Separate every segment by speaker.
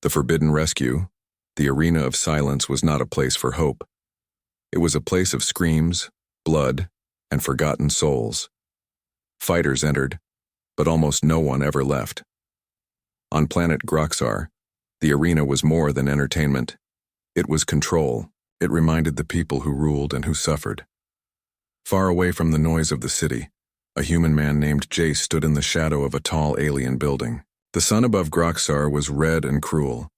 Speaker 1: The Forbidden Rescue, the Arena of Silence, was not a place for hope. It was a place of screams, blood, and forgotten souls. Fighters entered, but almost no one ever left. On planet Groxar, the arena was more than entertainment. It was control. It reminded the people who ruled and who suffered. Far away from the noise of the city, a human man named Jace stood in the shadow of a tall alien building. The sun above Groxar was red and cruel.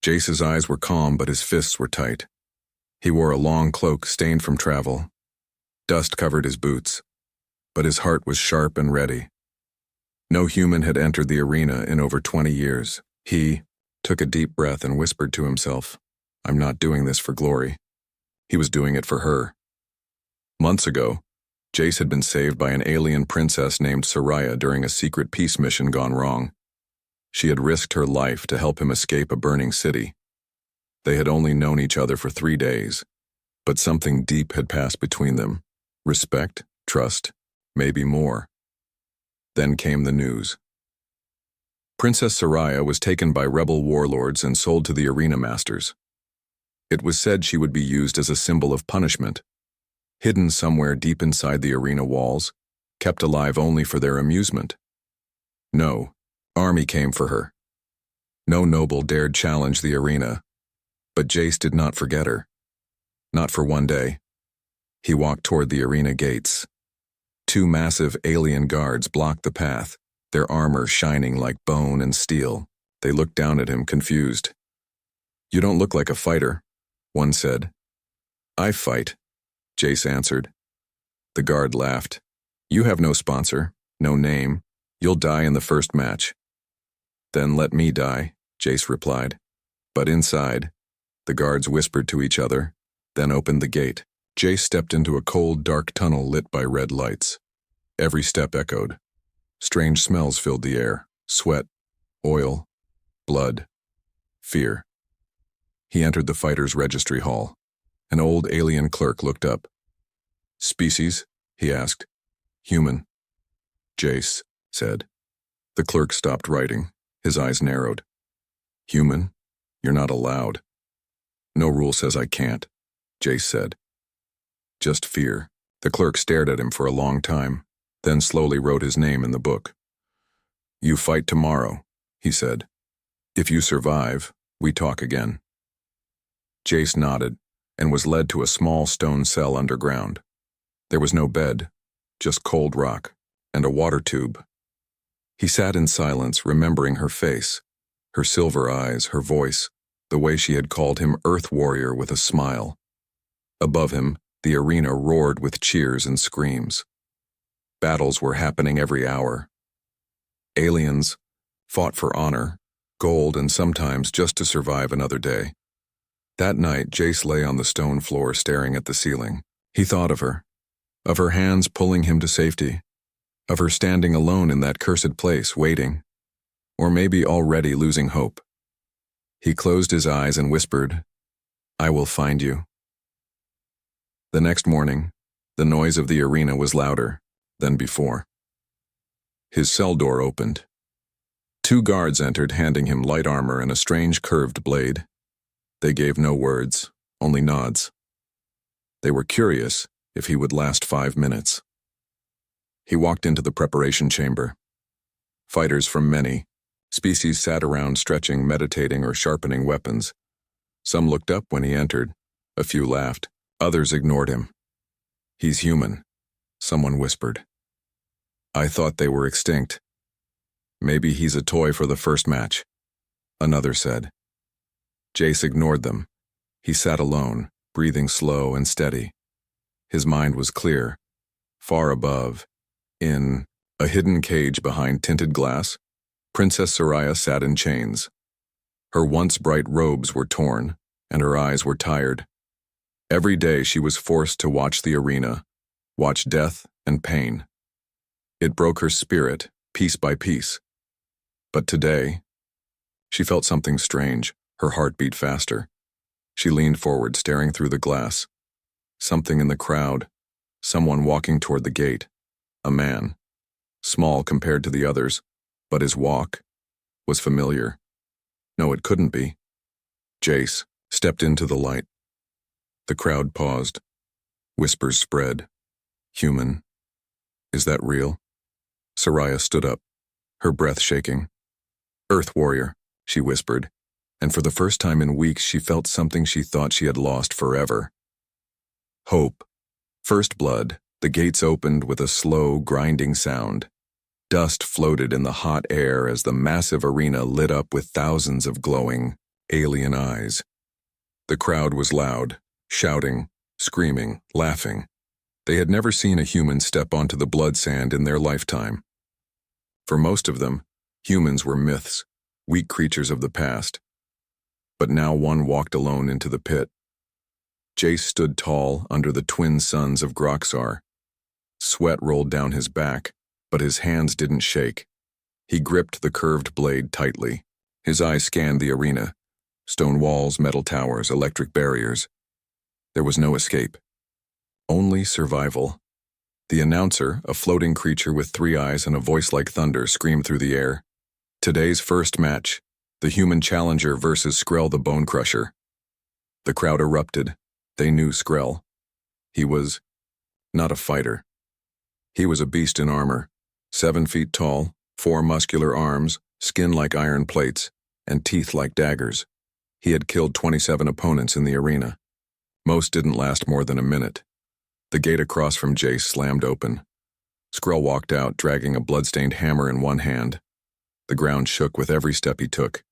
Speaker 1: Jace's eyes were calm, but his fists were tight. He wore a long cloak stained from travel. Dust covered his boots, but his heart was sharp and ready. No human had entered the arena in over 20 years. He took a deep breath and whispered to himself, "I'm not doing this for glory." He was doing it for her. Months ago, Jace had been saved by an alien princess named Soraya during a secret peace mission gone wrong. She had risked her life to help him escape a burning city. They had only known each other for 3 days, but something deep had passed between them. Respect, trust, maybe more. Then came the news. Princess Soraya was taken by rebel warlords and sold to the arena masters. It was said she would be used as a symbol of punishment, hidden somewhere deep inside the arena walls, kept alive only for their amusement. No army came for her. No noble dared challenge the arena, but Jace did not forget her. Not for one day. He walked toward the arena gates. 2 massive alien guards blocked the path, their armor shining like bone and steel. They looked down at him, confused. "You don't look like a fighter," one said. "I fight," Jace answered. The guard laughed. "You have no sponsor, no name. You'll die in the first match." "Then let me die," Jace replied. But inside, the guards whispered to each other, then opened the gate. Jace stepped into a cold, dark tunnel lit by red lights. Every step echoed. Strange smells filled the air: sweat, oil, blood, fear. He entered the fighter's registry hall. An old alien clerk looked up. "Species?" he asked. "Human," Jace said. The clerk stopped writing. His eyes narrowed. "Human? You're not allowed." "No rule says I can't," Jace said. "Just fear." The clerk stared at him for a long time, then slowly wrote his name in the book. "You fight tomorrow," he said. "If you survive, we talk again." Jace nodded and was led to a small stone cell underground. There was no bed, just cold rock and a water tube. He sat in silence, remembering her face, her silver eyes, her voice, the way she had called him Earth Warrior with a smile. Above him, the arena roared with cheers and screams. Battles were happening every hour. Aliens fought for honor, gold, and sometimes just to survive another day. That night, Jace lay on the stone floor staring at the ceiling. He thought of her hands pulling him to safety, of her standing alone in that cursed place, waiting, or maybe already losing hope. He closed his eyes and whispered, "I will find you." The next morning, the noise of the arena was louder than before. His cell door opened. 2 guards entered, handing him light armor and a strange curved blade. They gave no words, only nods. They were curious if he would last 5 minutes. He walked into the preparation chamber. Fighters from many species sat around, stretching, meditating, or sharpening weapons. Some looked up when he entered. A few laughed. Others ignored him. "He's human," someone whispered. "I thought they were extinct." "Maybe he's a toy for the first match," another said. Jace ignored them. He sat alone, breathing slow and steady. His mind was clear. Far above, in a hidden cage behind tinted glass, Princess Soraya sat in chains. Her once bright robes were torn, and her eyes were tired. Every day she was forced to watch the arena, watch death and pain. It broke her spirit, piece by piece. But today, she felt something strange. Her heart beat faster. She leaned forward, staring through the glass. Something in the crowd, someone walking toward the gate. A man, small compared to the others, but his walk was familiar. No, it couldn't be. Jace stepped into the light. The crowd paused. Whispers spread. Human. Is that real? Soraya stood up, her breath shaking. Earth warrior, she whispered, and for the first time in weeks she felt something she thought she had lost forever. Hope. First blood. The gates opened with a slow, grinding sound. Dust floated in the hot air as the massive arena lit up with thousands of glowing, alien eyes. The crowd was loud, shouting, screaming, laughing. They had never seen a human step onto the blood sand in their lifetime. For most of them, humans were myths, weak creatures of the past. But now one walked alone into the pit. Jace stood tall under the twin suns of Groxar. Sweat rolled down his back, but his hands didn't shake. He gripped the curved blade tightly. His eyes scanned the arena. Stone walls, metal towers, electric barriers. There was no escape. Only survival. The announcer, a floating creature with 3 eyes and a voice like thunder, screamed through the air. Today's first match, the human challenger versus Skrell the Bone Crusher. The crowd erupted. They knew Skrell. He was not a fighter. He was a beast in armor, 7 feet tall, 4 muscular arms, skin like iron plates, and teeth like daggers. He had killed 27 opponents in the arena. Most didn't last more than a minute. The gate across from Jace slammed open. Skrell walked out, dragging a bloodstained hammer in one hand. The ground shook with every step he took.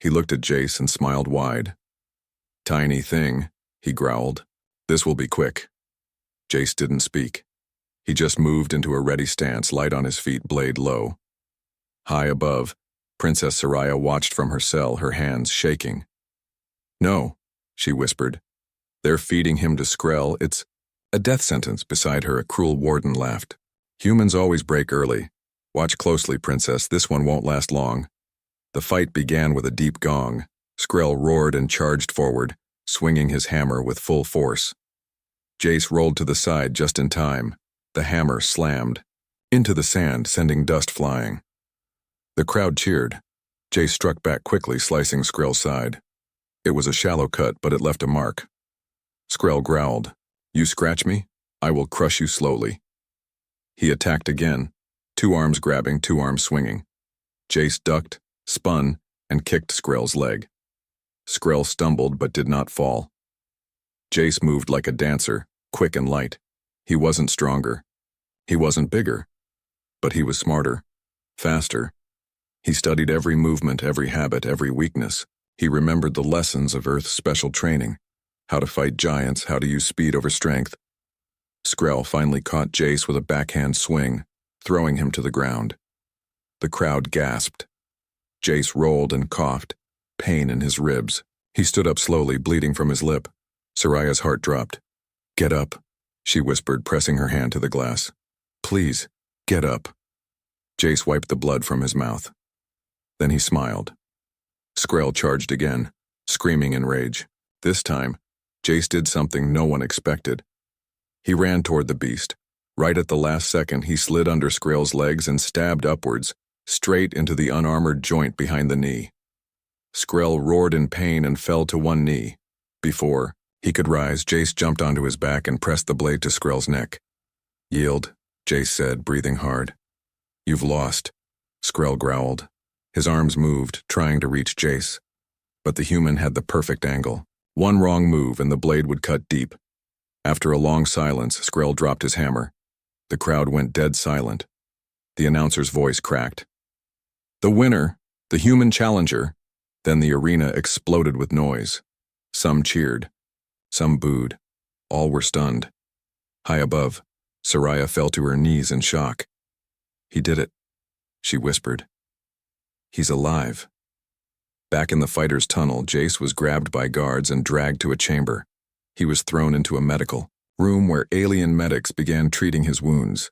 Speaker 1: He looked at Jace and smiled wide. "Tiny thing," he growled. "This will be quick." Jace didn't speak. He just moved into a ready stance, light on his feet, blade low. High above, Princess Soraya watched from her cell, her hands shaking. "No," she whispered. "They're feeding him to Skrell. It's a death sentence." Beside her, a cruel warden laughed. "Humans always break early. Watch closely, Princess. This one won't last long." The fight began with a deep gong. Skrell roared and charged forward, swinging his hammer with full force. Jace rolled to the side just in time. The hammer slammed into the sand, sending dust flying. The crowd cheered. Jace struck back quickly, slicing Skrell's side. It was a shallow cut, but it left a mark. Skrell growled, "You scratch me? I will crush you slowly." He attacked again, 2 arms grabbing, 2 arms swinging. Jace ducked, spun, and kicked Skrell's leg. Skrell stumbled but did not fall. Jace moved like a dancer, quick and light. He wasn't stronger. He wasn't bigger. But he was smarter, faster. He studied every movement, every habit, every weakness. He remembered the lessons of Earth's special training, how to fight giants, how to use speed over strength. Skrell finally caught Jace with a backhand swing, throwing him to the ground. The crowd gasped. Jace rolled and coughed, pain in his ribs. He stood up slowly, bleeding from his lip. Soraya's heart dropped. "Get up," she whispered, pressing her hand to the glass. "Please, get up." Jace wiped the blood from his mouth. Then he smiled. Skrell charged again, screaming in rage. This time, Jace did something no one expected. He ran toward the beast. Right at the last second, he slid under Skrell's legs and stabbed upwards, straight into the unarmored joint behind the knee. Skrell roared in pain and fell to one knee. Before he could rise, Jace jumped onto his back and pressed the blade to Skrell's neck. "Yield," Jace said, breathing hard. "You've lost," Skrell growled. His arms moved, trying to reach Jace. But the human had the perfect angle. One wrong move and the blade would cut deep. After a long silence, Skrell dropped his hammer. The crowd went dead silent. The announcer's voice cracked. "The winner, the human challenger." Then the arena exploded with noise. Some cheered. Some booed. All were stunned. High above, Soraya fell to her knees in shock. "He did it," she whispered. "He's alive." Back in the fighter's tunnel, Jace was grabbed by guards and dragged to a chamber. He was thrown into a medical room where alien medics began treating his wounds.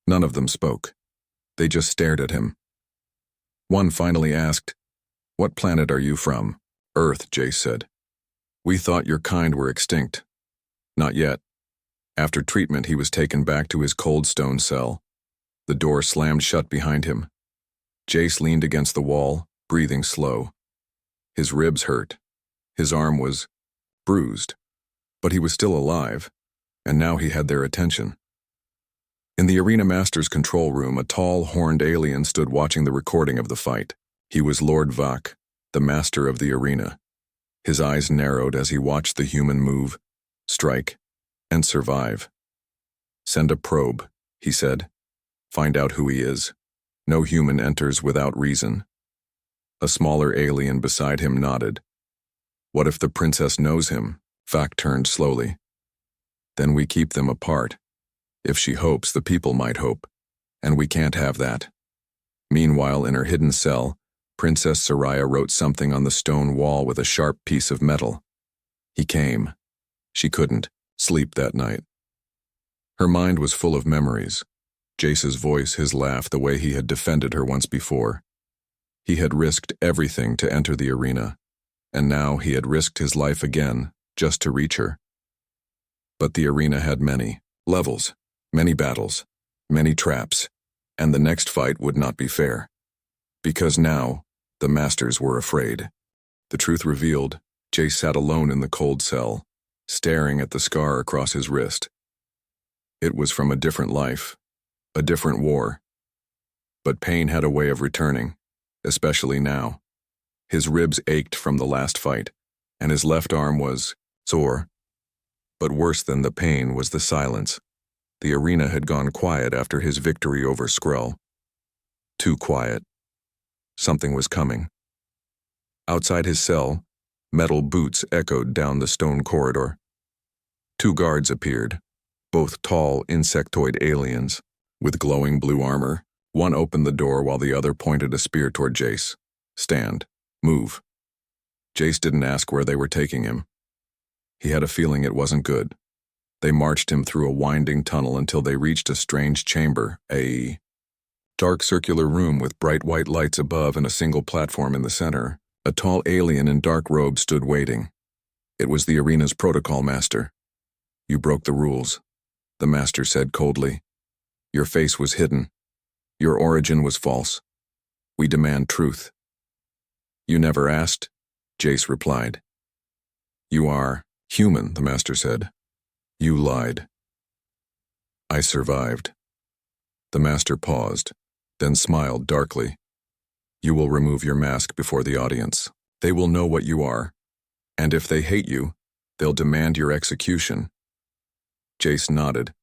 Speaker 1: None of them spoke. They just stared at him. One finally asked, "What planet are you from?" "Earth," Jace said. "We thought your kind were extinct." "Not yet." After treatment, he was taken back to his cold stone cell. The door slammed shut behind him. Jace leaned against the wall, breathing slow. His ribs hurt. His arm was bruised. But he was still alive, and now he had their attention. In the Arena Master's control room, a tall, horned alien stood watching the recording of the fight. He was Lord Vak, the master of the arena. His eyes narrowed as he watched the human move, strike, and survive. "Send a probe," he said. "Find out who he is. No human enters without reason." A smaller alien beside him nodded. "What if the princess knows him?" Vak turned slowly. "Then we keep them apart. If she hopes, the people might hope, and we can't have that." Meanwhile, in her hidden cell, Princess Soraya wrote something on the stone wall with a sharp piece of metal. He came. She couldn't sleep that night. Her mind was full of memories. Jace's voice, his laugh, the way he had defended her once before. He had risked everything to enter the arena, and now he had risked his life again just to reach her. But the arena had many levels, many battles, many traps, and the next fight would not be fair. Because now, the masters were afraid. The truth revealed, Jace sat alone in the cold cell, staring at the scar across his wrist. It was from a different life, a different war. But pain had a way of returning, especially now. His ribs ached from the last fight, and his left arm was sore. But worse than the pain was the silence. The arena had gone quiet after his victory over Skrull. Too quiet. Something was coming. Outside his cell, metal boots echoed down the stone corridor. 2 guards appeared, both tall insectoid aliens, with glowing blue armor. One opened the door while the other pointed a spear toward Jace. "Stand. Move." Jace didn't ask where they were taking him. He had a feeling it wasn't good. They marched him through a winding tunnel until they reached a strange chamber, a dark circular room with bright white lights above and a single platform in the center. A tall alien in dark robes stood waiting. It was the arena's protocol master. "You broke the rules," the master said coldly. "Your face was hidden. Your origin was false. We demand truth." "You never asked," Jace replied. "You are human," the master said. "You lied." "I survived." The master paused, then smiled darkly. "You will remove your mask before the audience. They will know what you are, and if they hate you, they'll demand your execution." Jace nodded.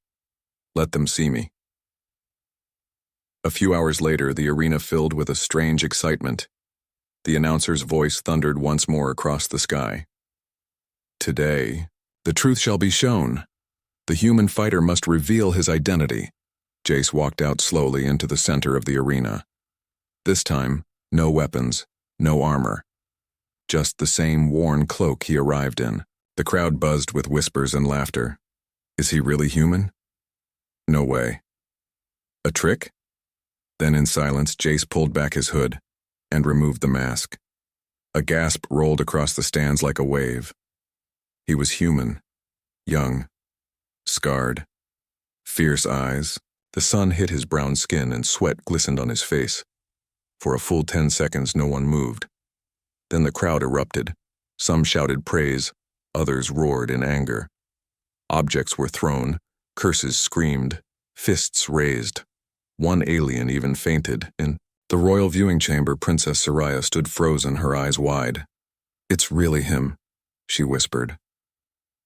Speaker 1: "Let them see me." A few hours later, the arena filled with a strange excitement. The announcer's voice thundered once more across the sky. "Today, the truth shall be shown. The human fighter must reveal his identity." Jace walked out slowly into the center of the arena. This time, no weapons, no armor. Just the same worn cloak he arrived in. The crowd buzzed with whispers and laughter. Is he really human? No way. A trick? Then in silence, Jace pulled back his hood and removed the mask. A gasp rolled across the stands like a wave. He was human, young, scarred, fierce eyes. The sun hit his brown skin and sweat glistened on his face. For a full 10 seconds, no one moved. Then the crowd erupted. Some shouted praise, others roared in anger. Objects were thrown, curses screamed, fists raised. One alien even fainted. In the royal viewing chamber, Princess Soraya stood frozen, her eyes wide. "It's really him," she whispered.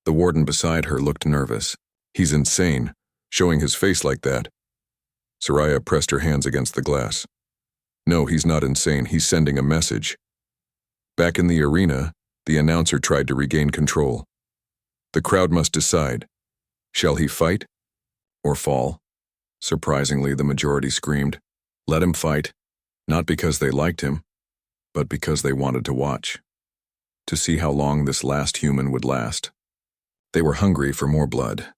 Speaker 1: The warden beside her looked nervous. "He's insane, showing his face like that." Soraya pressed her hands against the glass. "No, he's not insane. He's sending a message." Back in the arena, the announcer tried to regain control. "The crowd must decide. Shall he fight or fall?" Surprisingly, the majority screamed, "Let him fight," not because they liked him, but because they wanted to watch, to see how long this last human would last. They were hungry for more blood.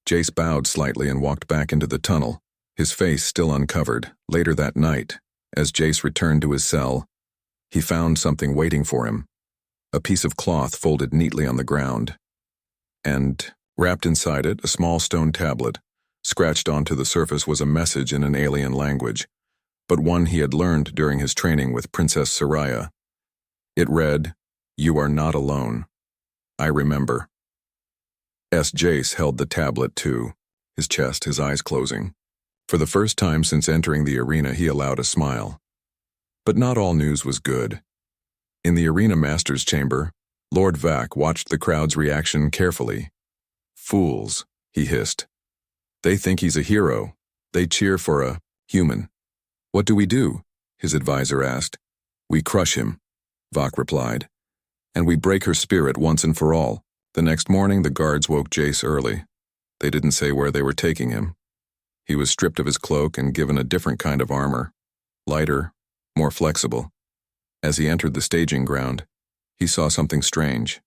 Speaker 1: Jace bowed slightly and walked back into the tunnel, his face still uncovered. Later that night, as Jace returned to his cell, he found something waiting for him, a piece of cloth folded neatly on the ground, and, wrapped inside it, a small stone tablet. Scratched onto the surface was a message in an alien language, but one he had learned during his training with Princess Soraya. It read, "You are not alone. I remember." Jace held the tablet too, his chest, his eyes closing. For the first time since entering the arena, he allowed a smile. But not all news was good. In the arena master's chamber, Lord Vac watched the crowd's reaction carefully. "Fools," he hissed. "They think he's a hero. They cheer for a human." "What do we do?" his advisor asked. "We crush him," Vac replied. "And we break her spirit once and for all." The next morning, the guards woke Jace early. They didn't say where they were taking him. He was stripped of his cloak and given a different kind of armor, lighter, more flexible. As he entered the staging ground, he saw something strange.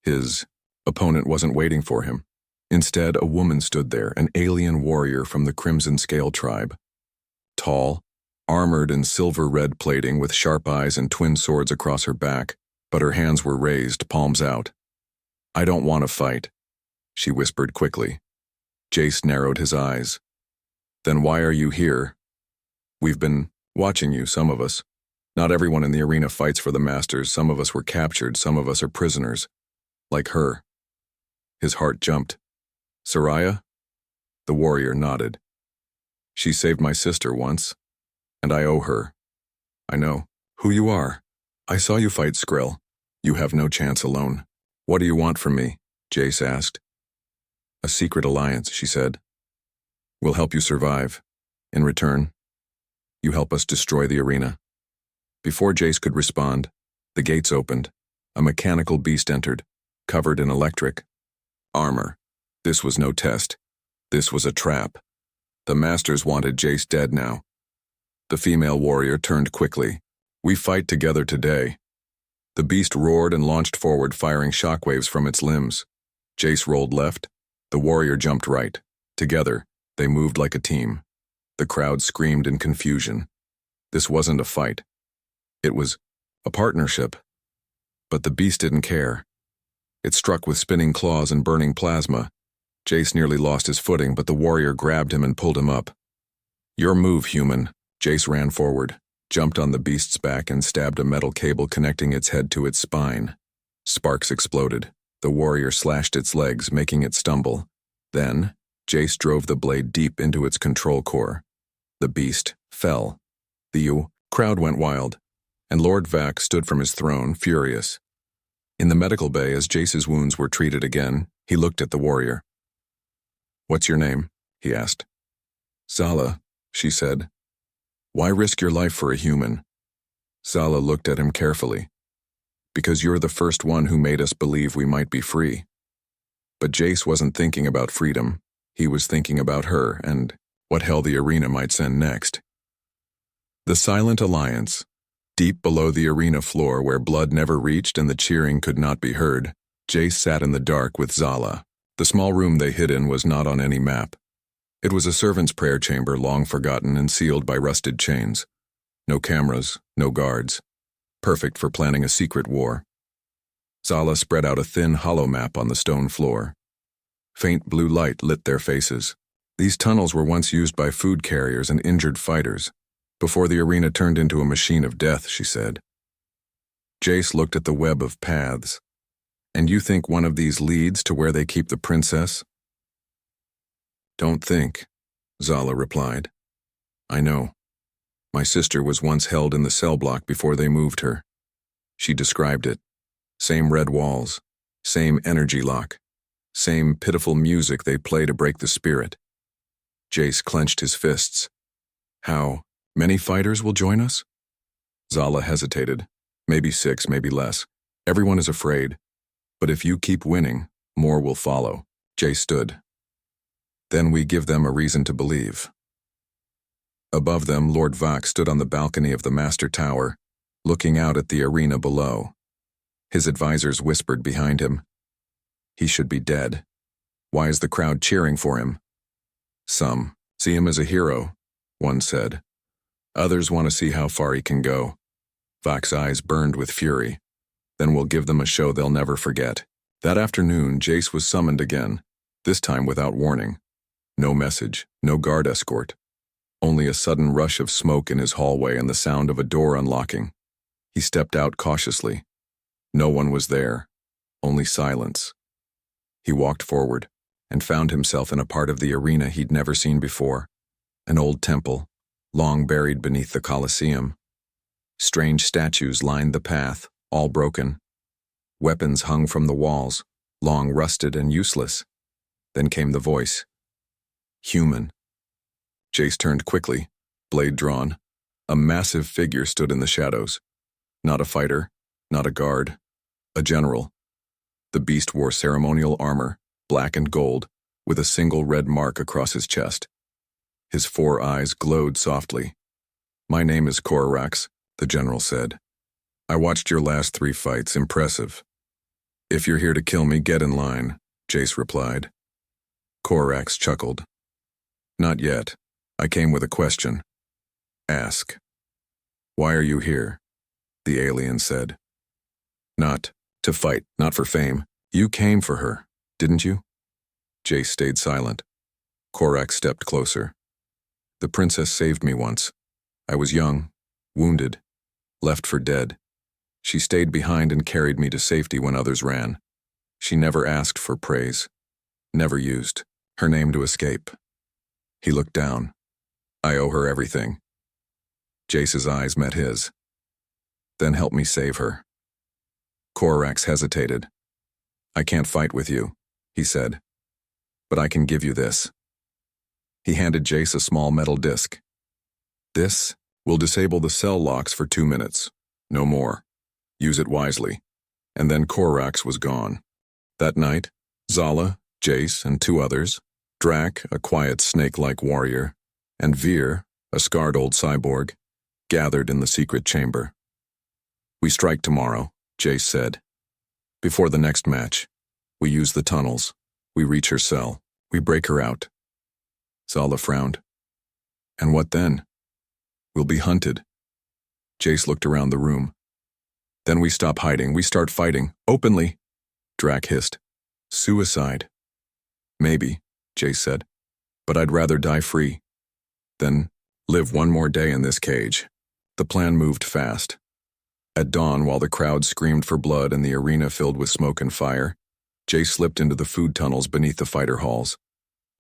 Speaker 1: His opponent wasn't waiting for him. Instead, a woman stood there, an alien warrior from the Crimson Scale tribe. Tall, armored in silver-red plating with sharp eyes and twin swords across her back, but her hands were raised, palms out. "I don't want to fight," she whispered quickly. Jace narrowed his eyes. "Then why are you here?" "We've been watching you, some of us. Not everyone in the arena fights for the Masters. Some of us were captured, some of us are prisoners. Like her." His heart jumped. "Soraya?" The warrior nodded. "She saved my sister once, and I owe her." "I know who you are. I saw you fight Skrill. You have no chance alone." "What do you want from me?" Jace asked. "A secret alliance," she said. "We'll help you survive. In return, you help us destroy the arena." Before Jace could respond, the gates opened. A mechanical beast entered, covered in electric armor. This was no test. This was a trap. The Masters wanted Jace dead now. The female warrior turned quickly. "We fight together today." The beast roared and launched forward, firing shockwaves from its limbs. Jace rolled left. The warrior jumped right. Together, they moved like a team. The crowd screamed in confusion. This wasn't a fight. It was a partnership. But the beast didn't care. It struck with spinning claws and burning plasma. Jace nearly lost his footing, but the warrior grabbed him and pulled him up. "Your move, human." Jace ran forward, jumped on the beast's back and stabbed a metal cable connecting its head to its spine. Sparks exploded. The warrior slashed its legs, making it stumble. Then, Jace drove the blade deep into its control core. The beast fell. The crowd went wild, and Lord Vac stood from his throne, furious. In the medical bay, as Jace's wounds were treated again, he looked at the warrior. "What's your name?" he asked. "Zala," she said. "Why risk your life for a human?" Zala looked at him carefully. "Because you're the first one who made us believe we might be free." But Jace wasn't thinking about freedom. He was thinking about her and what hell the arena might send next. The Silent Alliance. Deep below the arena floor, where blood never reached and the cheering could not be heard, Jace sat in the dark with Zala. The small room they hid in was not on any map. It was a servant's prayer chamber, long forgotten and sealed by rusted chains. No cameras, no guards. Perfect for planning a secret war. Zala spread out a thin, hollow map on the stone floor. Faint blue light lit their faces. These tunnels were once used by food carriers and injured fighters, before the arena turned into a machine of death, she said. Jace looked at the web of paths. "And you think one of these leads to where they keep the princess?" "Don't think," Zala replied. "I know. My sister was once held in the cell block before they moved her." She described it. Same red walls, same energy lock, same pitiful music they play to break the spirit. Jace clenched his fists. "How many fighters will join us?" Zala hesitated. "Maybe 6, maybe less. Everyone is afraid. But if you keep winning, more will follow." Jace stood. "Then we give them a reason to believe." Above them, Lord Vac stood on the balcony of the Master Tower, looking out at the arena below. His advisors whispered behind him. "He should be dead. Why is the crowd cheering for him?" "Some see him as a hero," one said. "Others want to see how far he can go." Vac's eyes burned with fury. "Then we'll give them a show they'll never forget." That afternoon, Jace was summoned again, this time without warning. No message, no guard escort. Only a sudden rush of smoke in his hallway and the sound of a door unlocking. He stepped out cautiously. No one was there, only silence. He walked forward and found himself in a part of the arena he'd never seen before, an old temple, long buried beneath the Colosseum. Strange statues lined the path, all broken. Weapons hung from the walls, long rusted and useless. Then came the voice. Human. Jace turned quickly, blade drawn. A massive figure stood in the shadows. Not a fighter, not a guard, a general. The beast wore ceremonial armor, black and gold, with a single red mark across his chest. His 4 eyes glowed softly. My name is Korax, the general said. I watched your last 3 fights, impressive. If you're here to kill me, get in line, Jace replied. Korax chuckled. Not yet. I came with a question. Ask. Why are you here? The alien said. Not to fight, not for fame. You came for her, didn't you? Jace stayed silent. Korax stepped closer. The princess saved me once. I was young, wounded, left for dead. She stayed behind and carried me to safety when others ran. She never asked for praise, never used her name to escape. He looked down. I owe her everything. Jace's eyes met his. Then help me save her. Korax hesitated. I can't fight with you, he said, but I can give you this. He handed Jace a small metal disc. This will disable the cell locks for 2 minutes, no more. Use it wisely. And then Korax was gone. That night, Zala, Jace, and 2 others, Drak, a quiet snake-like warrior, and Veer, a scarred old cyborg, gathered in the secret chamber. We strike tomorrow, Jace said. Before the next match, we use the tunnels. We reach her cell. We break her out. Zala frowned. And what then? We'll be hunted. Jace looked around the room. Then we stop hiding. We start fighting, openly. Drak hissed. Suicide. Maybe, Jace said. But I'd rather die free than live 1 more day in this cage. The plan moved fast. At dawn, while the crowd screamed for blood and the arena filled with smoke and fire, Jace slipped into the food tunnels beneath the fighter halls.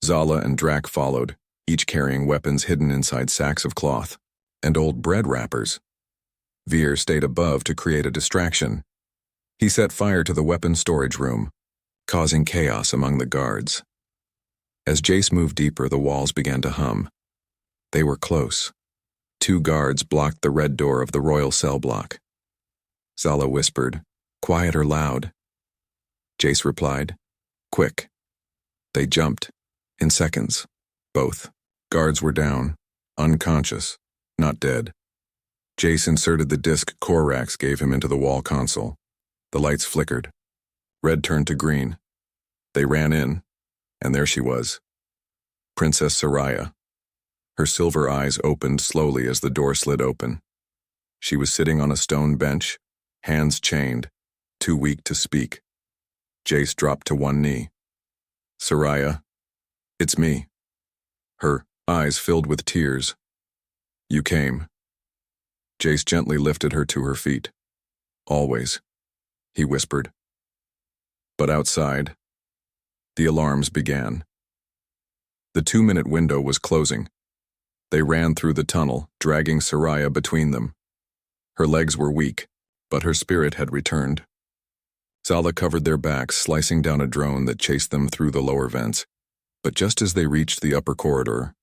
Speaker 1: Zala and Drak followed, each carrying weapons hidden inside sacks of cloth and old bread wrappers. Veer stayed above to create a distraction. He set fire to the weapons storage room, causing chaos among the guards. As Jace moved deeper, the walls began to hum. They were close. 2 guards blocked the red door of the royal cell block. Zala whispered, Quiet or loud? Jace replied, Quick. They jumped. In seconds. Both. Guards were down, unconscious, not dead. Jace inserted the disc Korax gave him into the wall console. The lights flickered. Red turned to green. They ran in, and there she was. Princess Soraya. Her silver eyes opened slowly as the door slid open. She was sitting on a stone bench, hands chained, too weak to speak. Jace dropped to 1 knee. Soraya, it's me. Her eyes filled with tears. You came. Jace gently lifted her to her feet. Always, he whispered. But outside, the alarms began. The 2-minute window was closing. They ran through the tunnel, dragging Soraya between them. Her legs were weak, but her spirit had returned. Zala covered their backs, slicing down a drone that chased them through the lower vents. But just as they reached the upper corridor,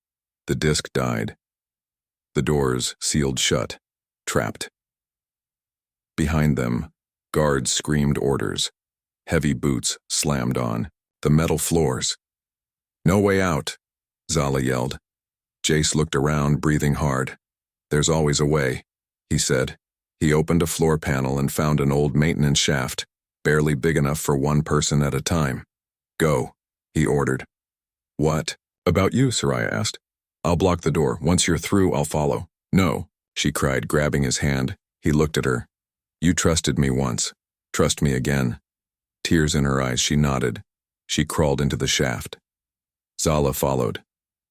Speaker 1: the disc died. The doors sealed shut, trapped. Behind them, guards screamed orders. Heavy boots slammed on the metal floors. No way out, Zala yelled. Jace looked around, breathing hard. There's always a way, he said. He opened a floor panel and found an old maintenance shaft, barely big enough for 1 person at a time. Go, he ordered. What? About you, Soraya asked. I'll block the door. Once you're through, I'll follow. No, she cried, grabbing his hand. He looked at her. You trusted me once. Trust me again. Tears in her eyes, she nodded. She crawled into the shaft. Zala followed.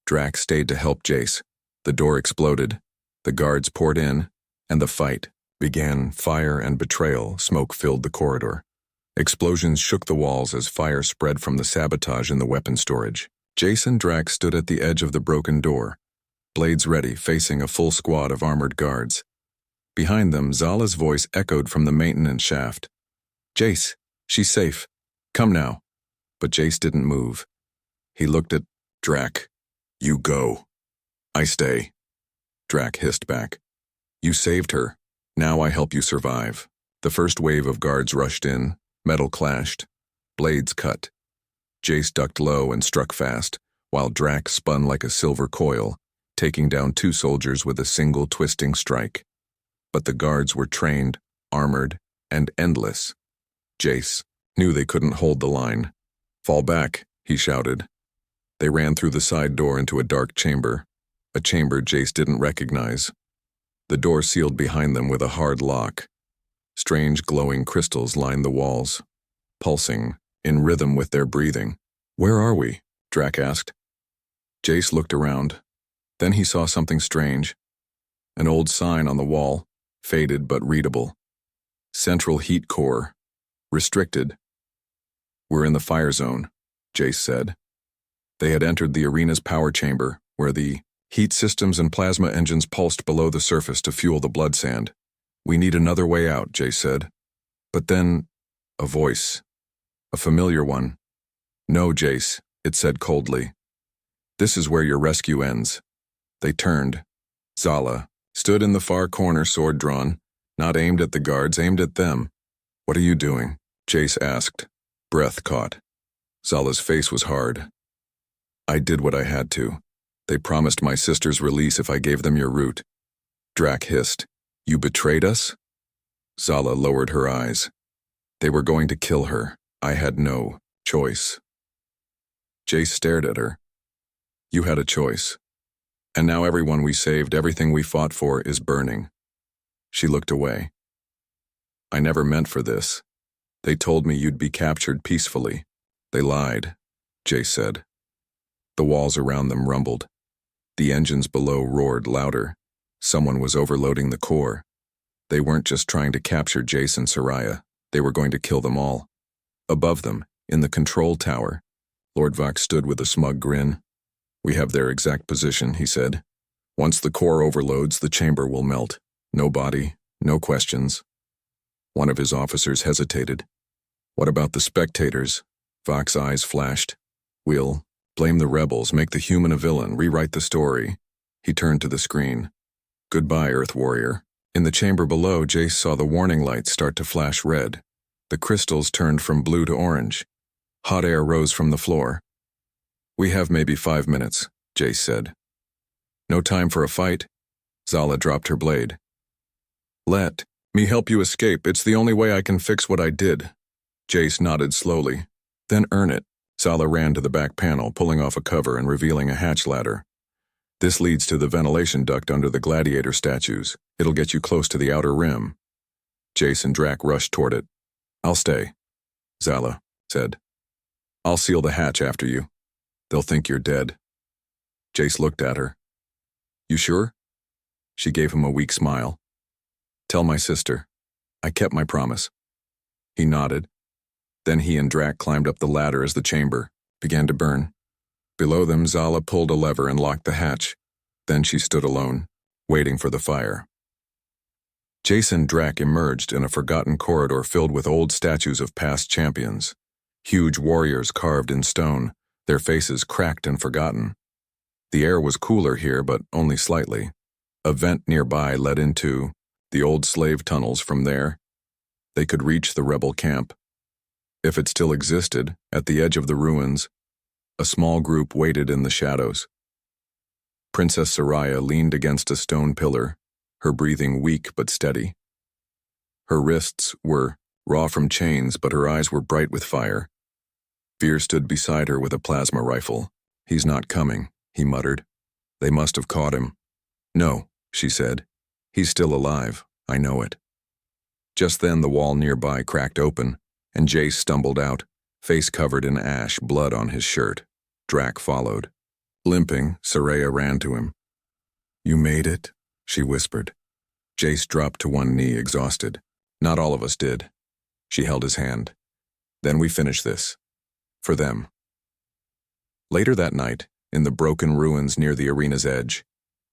Speaker 1: Drak stayed to help Jace. The door exploded. The guards poured in, and the fight Began fire and betrayal. Smoke filled the corridor. Explosions shook the walls as fire spread from the sabotage in the weapon storage. Jace and Drac stood at the edge of the broken door, blades ready, facing a full squad of armored guards. Behind them, Zala's voice echoed from the maintenance shaft. "Jace, she's safe. Come now." But Jace didn't move. He looked at Drac. "You go." "I stay." Drac hissed back. "You saved her. Now I help you survive." The first wave of guards rushed in. Metal clashed. Blades cut. Jace ducked low and struck fast, while Drac spun like a silver coil, taking down 2 soldiers with a single twisting strike. But the guards were trained, armored, and endless. Jace knew they couldn't hold the line. "Fall back," he shouted. They ran through the side door into a dark chamber, a chamber Jace didn't recognize. The door sealed behind them with a hard lock. Strange glowing crystals lined the walls, pulsing, in rhythm with their breathing. "Where are we?" Drac asked. Jace looked around. Then he saw something strange. An old sign on the wall, faded but readable. "Central Heat Core. Restricted." "We're in the fire zone," Jace said. They had entered the arena's power chamber, where the heat systems and plasma engines pulsed below the surface to fuel the blood sand. "We need another way out," Jace said. But then, a voice. A familiar one. "No, Jace," it said coldly. "This is where your rescue ends." They turned. Zala stood in the far corner, sword drawn, not aimed at the guards, aimed at them. "What are you doing?" Jace asked. Breath caught. Zala's face was hard. "I did what I had to. They promised my sister's release if I gave them your route." Drac hissed. "You betrayed us?" Zala lowered her eyes. "They were going to kill her. I had no choice." Jace stared at her. "You had a choice. And now everyone we saved, everything we fought for, is burning." She looked away. "I never meant for this. They told me you'd be captured peacefully." "They lied," Jace said. The walls around them rumbled. The engines below roared louder. Someone was overloading the core. They weren't just trying to capture Jace and Soraya. They were going to kill them all. Above them, in the control tower, Lord Vox stood with a smug grin. "We have their exact position," he said. "Once the core overloads, the chamber will melt. No body, no questions." One of his officers hesitated. "What about the spectators?" Vox's eyes flashed. "We'll blame the rebels, make the human a villain, rewrite the story." He turned to the screen. "Goodbye, Earth Warrior." In the chamber below, Jace saw the warning lights start to flash red. The crystals turned from blue to orange. Hot air rose from the floor. "We have maybe 5 minutes," Jace said. "No time for a fight?" Zala dropped her blade. "Let me help you escape. It's the only way I can fix what I did." Jace nodded slowly. "Then earn it." Zala ran to the back panel, pulling off a cover and revealing a hatch ladder. "This leads to the ventilation duct under the gladiator statues. It'll get you close to the outer rim." Jace and Drac rushed toward it. "I'll stay," Zala said. "I'll seal the hatch after you. They'll think you're dead." Jace looked at her. "You sure?" She gave him a weak smile. "Tell my sister. I kept my promise." He nodded. Then he and Drac climbed up the ladder as the chamber began to burn. Below them, Zala pulled a lever and locked the hatch. Then she stood alone, waiting for the fire. Jace and Drac emerged in a forgotten corridor filled with old statues of past champions. Huge warriors carved in stone, their faces cracked and forgotten. The air was cooler here, but only slightly. A vent nearby led into the old slave tunnels. From there, they could reach the rebel camp. If it still existed, at the edge of the ruins, a small group waited in the shadows. Princess Soraya leaned against a stone pillar, her breathing weak but steady. Her wrists were raw from chains, but her eyes were bright with fire. Veer stood beside her with a plasma rifle. "He's not coming," he muttered. "They must have caught him." "No," she said. "He's still alive. I know it." Just then the wall nearby cracked open, and Jace stumbled out, face covered in ash, blood on his shirt. Drac followed. Limping, Soraya ran to him. "You made it," she whispered. Jace dropped to one knee, exhausted. Not all of us did. She held his hand. Then we finish this. For them. Later that night, in the broken ruins near the arena's edge,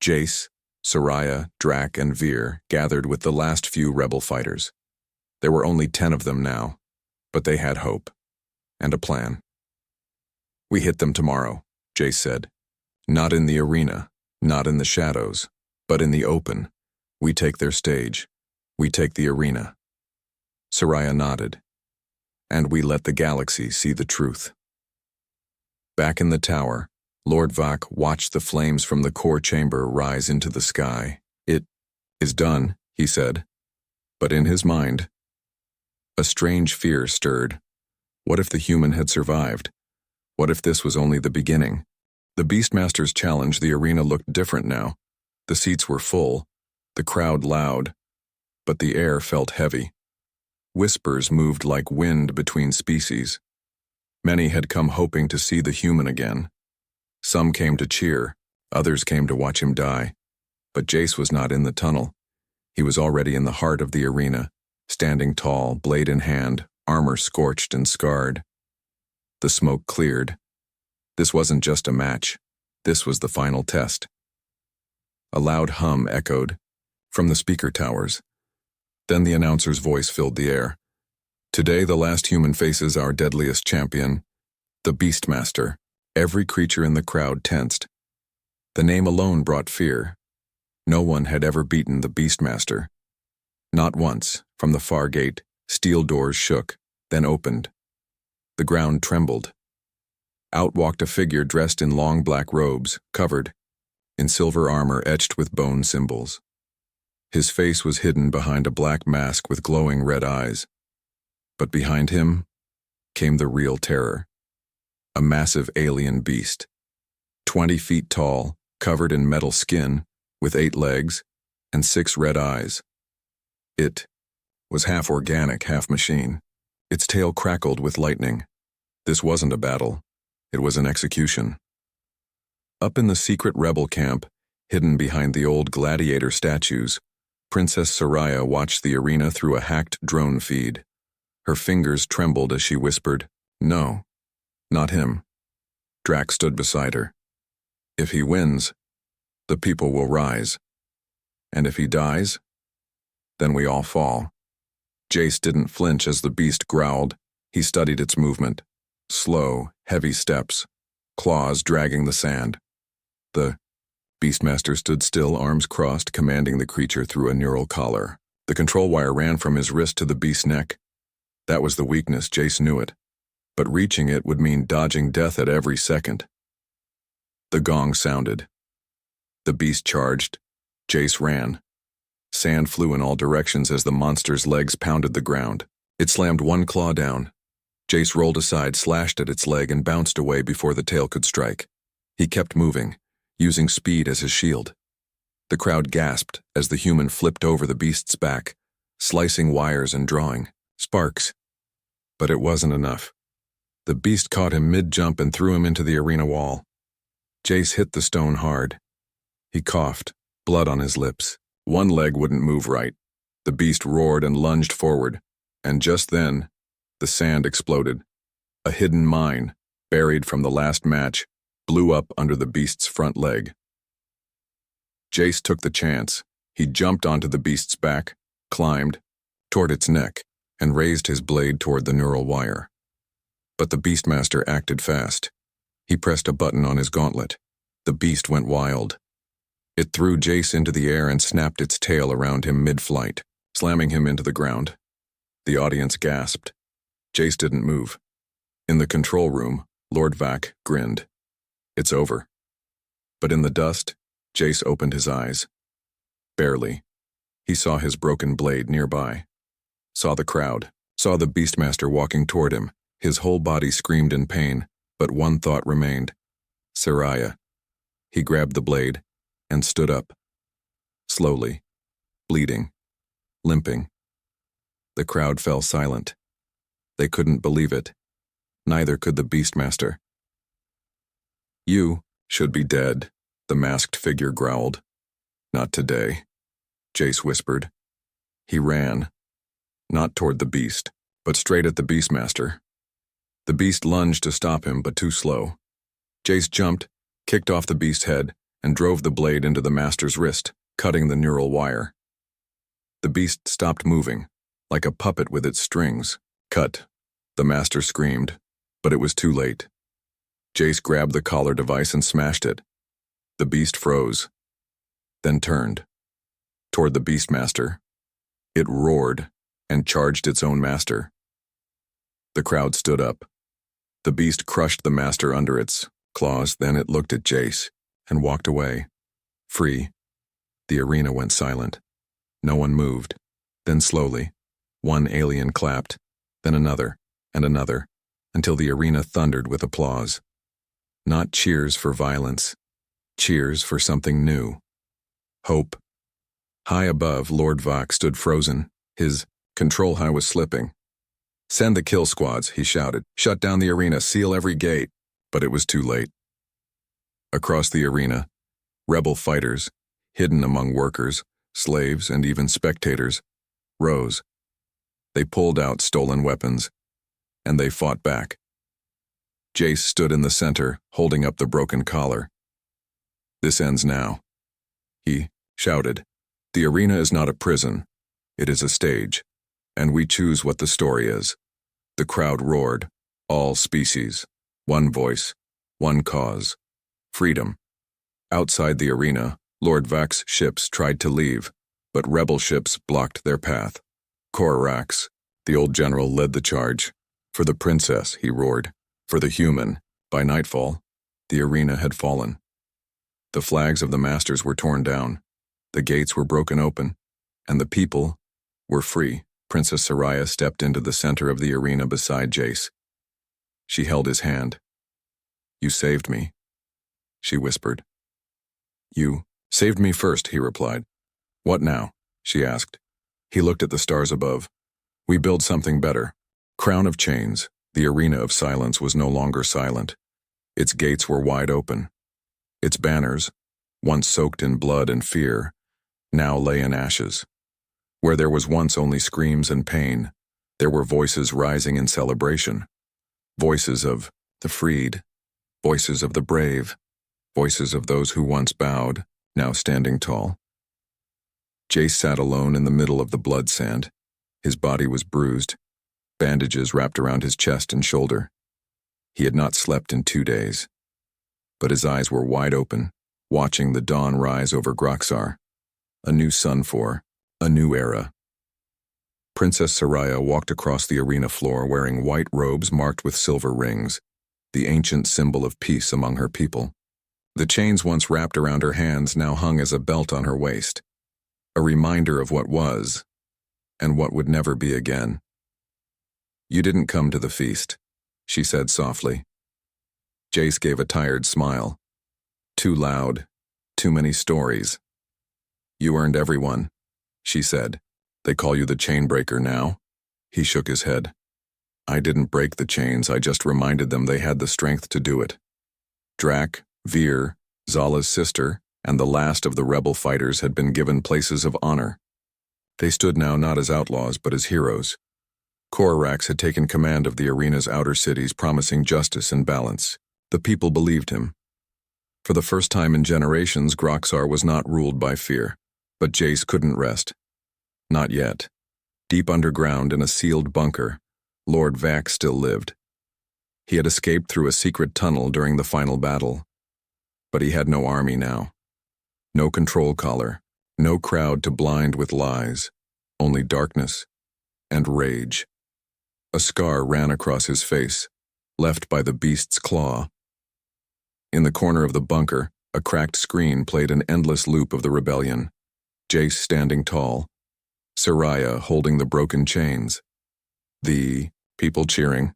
Speaker 1: Jace, Soraya, Drac, and Veer gathered with the last few rebel fighters. There were only 10 of them now, but they had hope. And a plan. We hit them tomorrow, Jace said. Not in the arena, not in the shadows, but in the open. We take their stage. We take the arena. Soraya nodded. And we let the galaxy see the truth. Back in the tower, Lord Vak watched the flames from the core chamber rise into the sky. It is done, he said. But in his mind, a strange fear stirred. What if the human had survived? What if this was only the beginning? The Beastmaster's challenge, the arena looked different now. The seats were full, the crowd loud, but the air felt heavy. Whispers moved like wind between species. Many had come hoping to see the human again. Some came to cheer, others came to watch him die. But Jace was not in the tunnel. He was already in the heart of the arena, standing tall, blade in hand, armor scorched and scarred. The smoke cleared. This wasn't just a match. This was the final test. A loud hum echoed from the speaker towers. Then the announcer's voice filled the air. Today the last human faces our deadliest champion, the Beastmaster. Every creature in the crowd tensed. The name alone brought fear. No one had ever beaten the Beastmaster. Not once, from the far gate, steel doors shook, then opened. The ground trembled. Out walked a figure dressed in long black robes, covered in silver armor etched with bone symbols. His face was hidden behind a black mask with glowing red eyes. But behind him came the real terror. A massive alien beast, 20 feet tall, covered in metal skin, with 8 legs and 6 red eyes. It was half organic, half machine. Its tail crackled with lightning. This wasn't a battle. It was an execution. Up in the secret rebel camp, hidden behind the old gladiator statues, Princess Soraya watched the arena through a hacked drone feed. Her fingers trembled as she whispered, "No, not him." Drac stood beside her. If he wins, the people will rise. And if he dies, then we all fall. Jace didn't flinch as the beast growled. He studied its movement. Slow, heavy steps, claws dragging the sand. The Beastmaster stood still, arms crossed, commanding the creature through a neural collar. The control wire ran from his wrist to the beast's neck. That was the weakness, Jace knew it. But reaching it would mean dodging death at every second. The gong sounded. The beast charged. Jace ran. Sand flew in all directions as the monster's legs pounded the ground. It slammed one claw down. Jace rolled aside, slashed at its leg, and bounced away before the tail could strike. He kept moving, using speed as his shield. The crowd gasped as the human flipped over the beast's back, slicing wires and drawing sparks. But it wasn't enough. The beast caught him mid-jump and threw him into the arena wall. Jace hit the stone hard. He coughed, blood on his lips. One leg wouldn't move right. The beast roared and lunged forward, and just then, the sand exploded. A hidden mine, buried from the last match, blew up under the beast's front leg. Jace took the chance. He jumped onto the beast's back, climbed toward its neck, and raised his blade toward the neural wire. But the Beastmaster acted fast. He pressed a button on his gauntlet. The beast went wild. It threw Jace into the air and snapped its tail around him mid-flight, slamming him into the ground. The audience gasped. Jace didn't move. In the control room, Lord Vak grinned. It's over. But in the dust, Jace opened his eyes. Barely. He saw his broken blade nearby. Saw the crowd. Saw the Beastmaster walking toward him. His whole body screamed in pain, but one thought remained. Soraya. He grabbed the blade and stood up. Slowly. Bleeding. Limping. The crowd fell silent. They couldn't believe it. Neither could the Beastmaster. You should be dead, the masked figure growled. Not today. Jace whispered. He ran, not toward the beast, but straight at the Beastmaster. The beast lunged to stop him, but too slow. Jace jumped, kicked off the beast's head, and drove the blade into the master's wrist, cutting the neural wire. The beast stopped moving, like a puppet with its strings. Cut, the master screamed, but it was too late. Jace grabbed the collar device and smashed it. The beast froze, then turned. Toward the Beastmaster. It roared and charged its own master. The crowd stood up. The beast crushed the master under its claws, then it looked at Jace and walked away. Free. The arena went silent. No one moved. Then slowly, one alien clapped, then another, and another, until the arena thundered with applause. Not cheers for violence. Cheers for something new. Hope. High above, Lord Vok stood frozen. His control high was slipping. Send the kill squads, he shouted. Shut down the arena, seal every gate. But it was too late. Across the arena, rebel fighters, hidden among workers, slaves, and even spectators, rose. They pulled out stolen weapons, and they fought back. Jace stood in the center, holding up the broken collar. This ends now. He shouted. The arena is not a prison. It is a stage, and we choose what the story is. The crowd roared. All species. One voice. One cause. Freedom. Outside the arena, Lord Vak's ships tried to leave, but rebel ships blocked their path. Korax, the old general, led the charge. For the princess, he roared. For the human. By nightfall, the arena had fallen. The flags of the masters were torn down. The gates were broken open, and the people were free. Princess Soraya stepped into the center of the arena beside Jace. She held his hand. You saved me, she whispered. You saved me first, he replied. What now? She asked. He looked at the stars above. We build something better. Crown of chains, the arena of silence was no longer silent. Its gates were wide open. Its banners, once soaked in blood and fear, now lay in ashes. Where there was once only screams and pain, there were voices rising in celebration. Voices of the freed, voices of the brave, voices of those who once bowed, now standing tall. Jace sat alone in the middle of the blood sand. His body was bruised, bandages wrapped around his chest and shoulder. He had not slept in 2 days, but his eyes were wide open, watching the dawn rise over Groxar. A new sun for a new era. Princess Soraya walked across the arena floor wearing white robes marked with silver rings, the ancient symbol of peace among her people. The chains once wrapped around her hands now hung as a belt on her waist, a reminder of what was and what would never be again. You didn't come to the feast, she said softly. Jace gave a tired smile. Too loud, too many stories. You earned everyone, she said. They call you the Chainbreaker now? He shook his head. I didn't break the chains, I just reminded them they had the strength to do it. Drac, Veer, Zala's sister, and the last of the rebel fighters had been given places of honor. They stood now not as outlaws but as heroes. Korax had taken command of the arena's outer cities, promising justice and balance. The people believed him. For the first time in generations, Groxar was not ruled by fear. But Jace couldn't rest. Not yet. Deep underground in a sealed bunker, Lord Vak still lived. He had escaped through a secret tunnel during the final battle. But he had no army now. No control collar, no crowd to blind with lies, only darkness and rage. A scar ran across his face, left by the beast's claw. In the corner of the bunker, a cracked screen played an endless loop of the rebellion. Jace standing tall, Soraya holding the broken chains. The people cheering.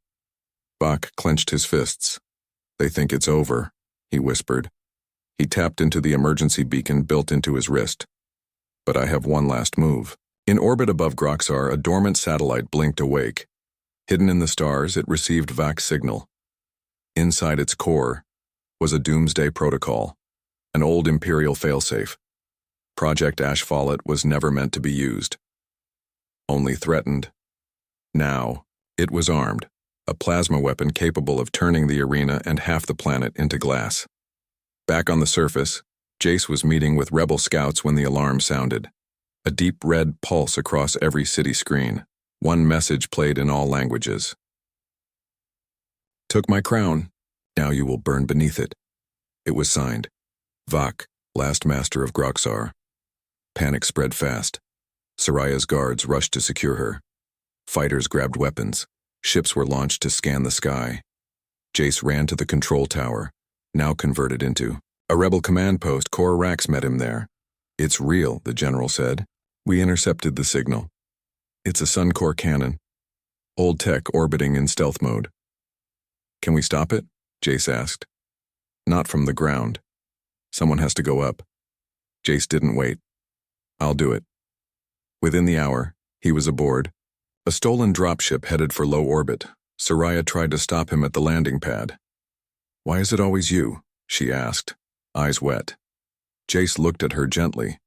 Speaker 1: Bach clenched his fists. They think it's over, he whispered. He tapped into the emergency beacon built into his wrist. But I have one last move. In orbit above Groxar, a dormant satellite blinked awake. Hidden in the stars, it received Vak's signal. Inside its core was a doomsday protocol, an old Imperial failsafe. Project Ashfallet was never meant to be used. Only threatened. Now, it was armed, a plasma weapon capable of turning the arena and half the planet into glass. Back on the surface, Jace was meeting with rebel scouts when the alarm sounded. A deep red pulse across every city screen. One message played in all languages. Took my crown. Now you will burn beneath it. It was signed. Vak, last master of Groxar. Panic spread fast. Soraya's guards rushed to secure her. Fighters grabbed weapons. Ships were launched to scan the sky. Jace ran to the control tower, now converted into a rebel command post. Cor Rax met him there. It's real, the general said. We intercepted the signal. It's a Sun-Core cannon. Old tech orbiting in stealth mode. Can we stop it? Jace asked. Not from the ground. Someone has to go up. Jace didn't wait. I'll do it. Within the hour, he was aboard. A stolen dropship headed for low orbit. Soraya tried to stop him at the landing pad. Why is it always you? She asked, eyes wet. Jace looked at her gently.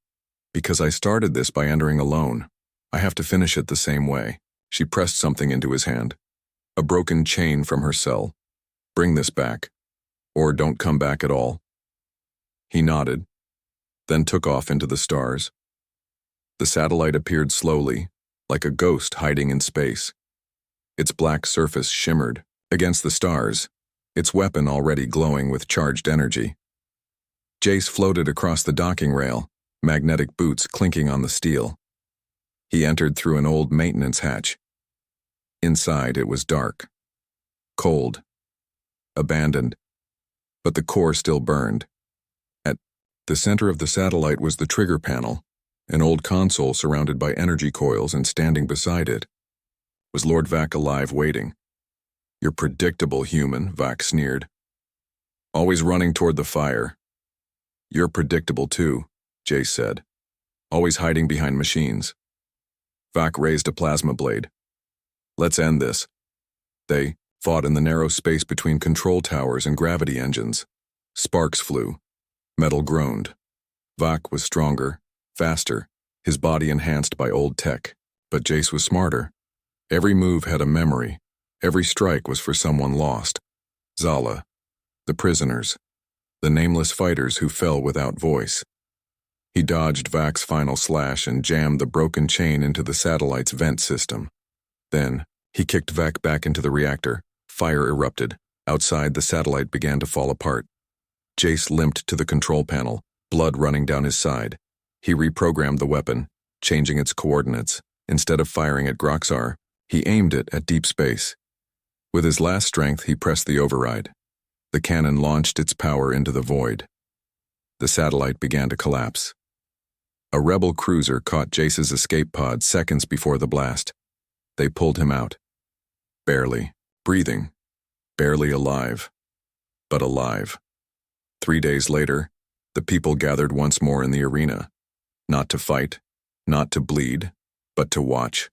Speaker 1: Because I started this by entering alone. I have to finish it the same way. She pressed something into his hand. A broken chain from her cell. Bring this back. Or don't come back at all. He nodded, then took off into the stars. The satellite appeared slowly, like a ghost hiding in space. Its black surface shimmered against the stars, its weapon already glowing with charged energy. Jace floated across the docking rail, magnetic boots clinking on the steel. He entered through an old maintenance hatch. Inside it was dark, cold, abandoned, but the core still burned. At the center of the satellite was the trigger panel, an old console surrounded by energy coils, and standing beside it was Lord Vak alive, waiting. You're predictable, human, Vak sneered. Always running toward the fire. You're predictable too, Jace said. Always hiding behind machines. Vak raised a plasma blade. Let's end this. They fought in the narrow space between control towers and gravity engines. Sparks flew. Metal groaned. Vak was stronger, faster, his body enhanced by old tech. But Jace was smarter. Every move had a memory. Every strike was for someone lost. Zala, the prisoners, the nameless fighters who fell without voice. He dodged Vak's final slash and jammed the broken chain into the satellite's vent system. Then, he kicked Vak back into the reactor. Fire erupted. Outside, the satellite began to fall apart. Jace limped to the control panel, blood running down his side. He reprogrammed the weapon, changing its coordinates. Instead of firing at Groxar, he aimed it at deep space. With his last strength, he pressed the override. The cannon launched its power into the void. The satellite began to collapse. A rebel cruiser caught Jace's escape pod seconds before the blast. They pulled him out. Barely, breathing, barely alive, but alive. 3 days later, the people gathered once more in the arena, not to fight, not to bleed, but to watch.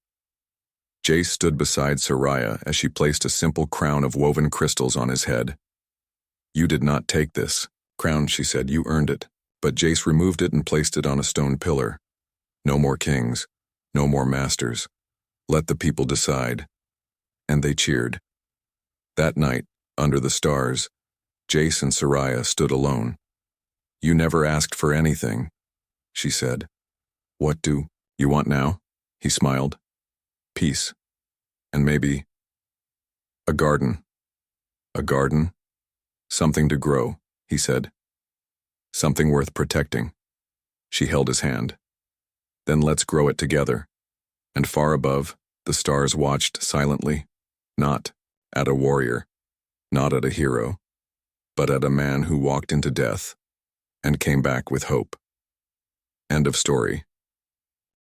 Speaker 1: Jace stood beside Soraya as she placed a simple crown of woven crystals on his head. You did not take this crown, she said. You earned it. But Jace removed it and placed it on a stone pillar. No more kings, no more masters. Let the people decide. And they cheered. That night, under the stars, Jace and Soraya stood alone. You never asked for anything, she said. What do you want now? He smiled. Peace. And maybe a garden. A garden? Something to grow, he said. Something worth protecting. She held his hand. Then let's grow it together. And far above, the stars watched silently, not at a warrior, not at a hero, but at a man who walked into death and came back with hope. End of story.